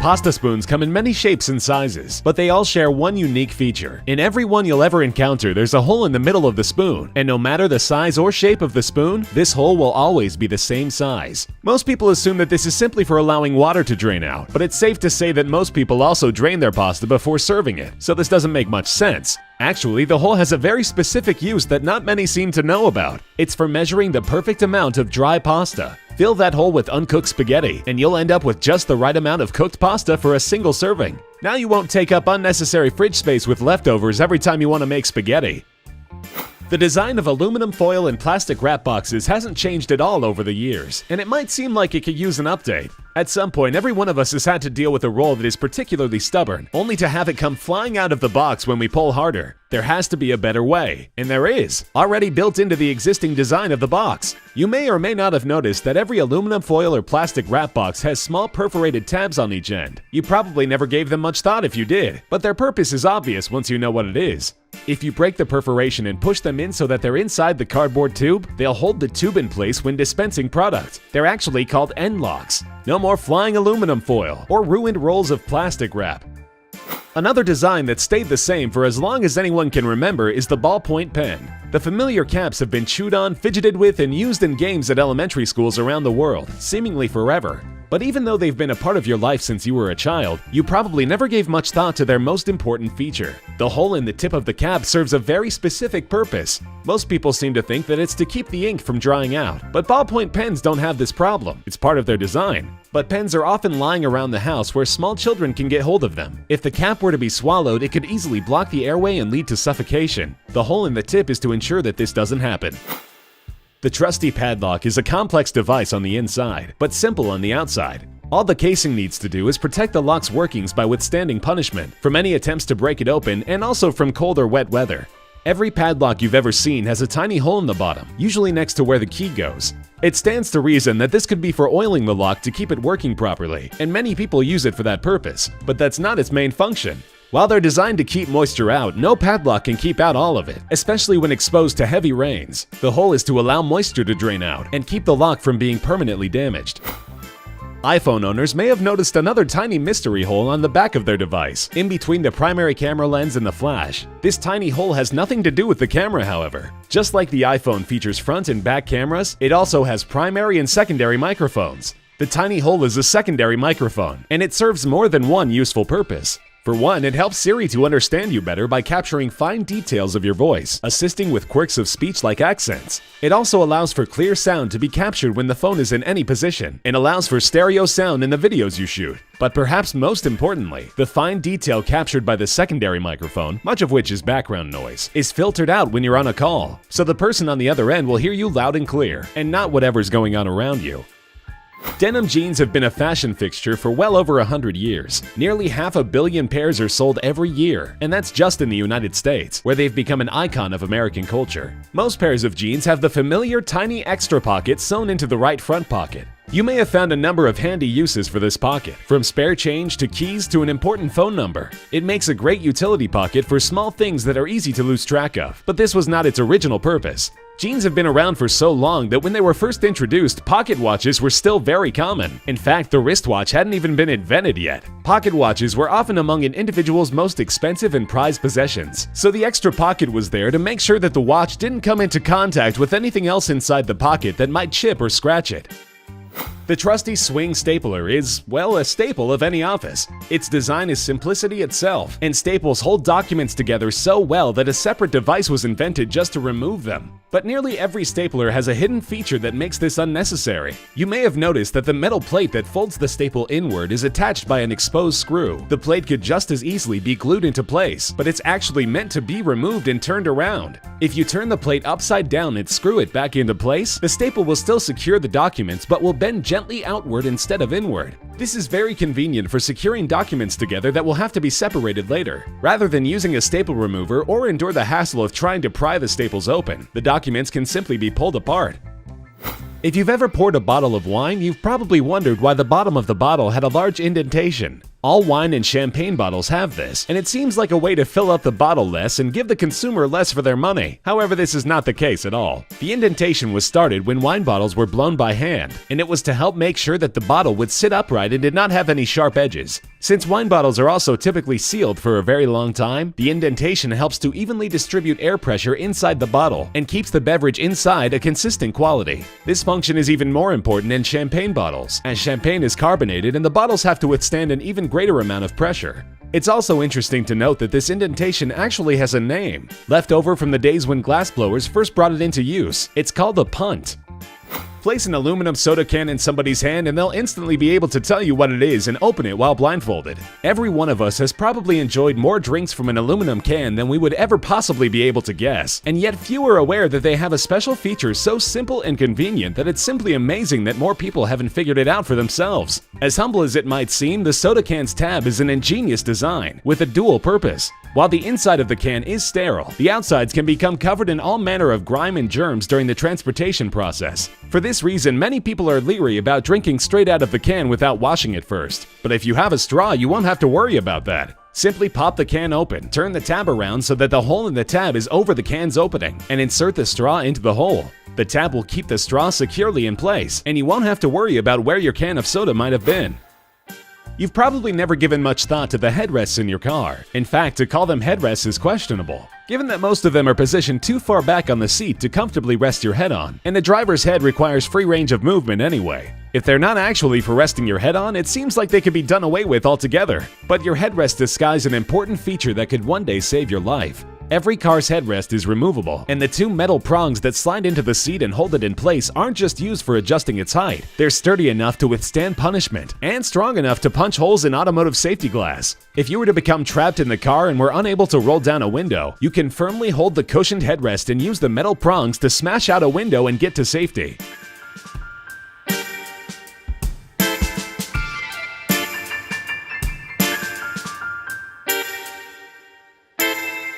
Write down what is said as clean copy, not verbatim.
Pasta spoons come in many shapes and sizes, but they all share one unique feature. In every one you'll ever encounter, there's a hole in the middle of the spoon, and no matter the size or shape of the spoon, this hole will always be the same size. Most people assume that this is simply for allowing water to drain out, but it's safe to say that most people also drain their pasta before serving it, so this doesn't make much sense. Actually, the hole has a very specific use that not many seem to know about. It's for measuring the perfect amount of dry pasta. Fill that hole with uncooked spaghetti, and you'll end up with just the right amount of cooked pasta for a single serving. Now you won't take up unnecessary fridge space with leftovers every time you want to make spaghetti. The design of aluminum foil and plastic wrap boxes hasn't changed at all over the years, and it might seem like it could use an update. At some point, every one of us has had to deal with a roll that is particularly stubborn, only to have it come flying out of the box when we pull harder. There has to be a better way, and there is, already built into the existing design of the box. You may or may not have noticed that every aluminum foil or plastic wrap box has small perforated tabs on each end. You probably never gave them much thought if you did, but their purpose is obvious once you know what it is. If you break the perforation and push them in so that they're inside the cardboard tube, they'll hold the tube in place when dispensing product. They're actually called end locks. No more flying aluminum foil or ruined rolls of plastic wrap. Another design that stayed the same for as long as anyone can remember is the ballpoint pen. The familiar caps have been chewed on, fidgeted with, and used in games at elementary schools around the world, seemingly forever. But even though they've been a part of your life since you were a child, you probably never gave much thought to their most important feature. The hole in the tip of the cap serves a very specific purpose. Most people seem to think that it's to keep the ink from drying out, but ballpoint pens don't have this problem. It's part of their design. But pens are often lying around the house where small children can get hold of them. If the cap were to be swallowed, it could easily block the airway and lead to suffocation. The hole in the tip is to ensure that this doesn't happen. The trusty padlock is a complex device on the inside, but simple on the outside. All the casing needs to do is protect the lock's workings by withstanding punishment from any attempts to break it open and also from cold or wet weather. Every padlock you've ever seen has a tiny hole in the bottom, usually next to where the key goes. It stands to reason that this could be for oiling the lock to keep it working properly, and many people use it for that purpose, but that's not its main function. While they're designed to keep moisture out, no padlock can keep out all of it, especially when exposed to heavy rains. The hole is to allow moisture to drain out and keep the lock from being permanently damaged. iPhone owners may have noticed another tiny mystery hole on the back of their device, in between the primary camera lens and the flash. This tiny hole has nothing to do with the camera, however. Just like the iPhone features front and back cameras, it also has primary and secondary microphones. The tiny hole is a secondary microphone, and it serves more than one useful purpose. For one, it helps Siri to understand you better by capturing fine details of your voice, assisting with quirks of speech like accents. It also allows for clear sound to be captured when the phone is in any position, and allows for stereo sound in the videos you shoot. But perhaps most importantly, the fine detail captured by the secondary microphone, much of which is background noise, is filtered out when you're on a call, so the person on the other end will hear you loud and clear, and not whatever's going on around you. Denim jeans have been a fashion fixture for well over 100 years. Nearly 500 million pairs are sold every year, and that's just in the United States, where they've become an icon of American culture. Most pairs of jeans have the familiar tiny extra pocket sewn into the right front pocket. You may have found a number of handy uses for this pocket, from spare change to keys to an important phone number. It makes a great utility pocket for small things that are easy to lose track of, but this was not its original purpose. Jeans have been around for so long that when they were first introduced, pocket watches were still very common. In fact, the wristwatch hadn't even been invented yet. Pocket watches were often among an individual's most expensive and prized possessions, so the extra pocket was there to make sure that the watch didn't come into contact with anything else inside the pocket that might chip or scratch it. The trusty swing stapler is, well, a staple of any office. Its design is simplicity itself, and staples hold documents together so well that a separate device was invented just to remove them. But nearly every stapler has a hidden feature that makes this unnecessary. You may have noticed that the metal plate that folds the staple inward is attached by an exposed screw. The plate could just as easily be glued into place, but it's actually meant to be removed and turned around. If you turn the plate upside down and screw it back into place, the staple will still secure the documents but will bend gently outward instead of inward. This is very convenient for securing documents together that will have to be separated later. Rather than using a staple remover or endure the hassle of trying to pry the staples open, the documents can simply be pulled apart. If you've ever poured a bottle of wine, you've probably wondered why the bottom of the bottle had a large indentation. All wine and champagne bottles have this, and it seems like a way to fill up the bottle less and give the consumer less for their money. However, this is not the case at all. The indentation was started when wine bottles were blown by hand, and it was to help make sure that the bottle would sit upright and did not have any sharp edges. Since wine bottles are also typically sealed for a very long time, the indentation helps to evenly distribute air pressure inside the bottle and keeps the beverage inside a consistent quality. This function is even more important in champagne bottles, as champagne is carbonated and the bottles have to withstand an even greater amount of pressure. It's also interesting to note that this indentation actually has a name, left over from the days when glassblowers first brought it into use. It's called a punt. Place an aluminum soda can in somebody's hand and they'll instantly be able to tell you what it is and open it while blindfolded. Every one of us has probably enjoyed more drinks from an aluminum can than we would ever possibly be able to guess, and yet few are aware that they have a special feature so simple and convenient that it's simply amazing that more people haven't figured it out for themselves. As humble as it might seem, the soda can's tab is an ingenious design with a dual purpose. While the inside of the can is sterile, the outsides can become covered in all manner of grime and germs during the transportation process. For this reason, many people are leery about drinking straight out of the can without washing it first. But if you have a straw, you won't have to worry about that. Simply pop the can open, turn the tab around so that the hole in the tab is over the can's opening, and insert the straw into the hole. The tab will keep the straw securely in place, and you won't have to worry about where your can of soda might have been. You've probably never given much thought to the headrests in your car. In fact, to call them headrests is questionable, given that most of them are positioned too far back on the seat to comfortably rest your head on, and the driver's head requires free range of movement anyway. If they're not actually for resting your head on, it seems like they could be done away with altogether. But your headrests disguise an important feature that could one day save your life. Every car's headrest is removable, and the two metal prongs that slide into the seat and hold it in place aren't just used for adjusting its height. They're sturdy enough to withstand punishment and strong enough to punch holes in automotive safety glass. If you were to become trapped in the car and were unable to roll down a window, you can firmly hold the cushioned headrest and use the metal prongs to smash out a window and get to safety.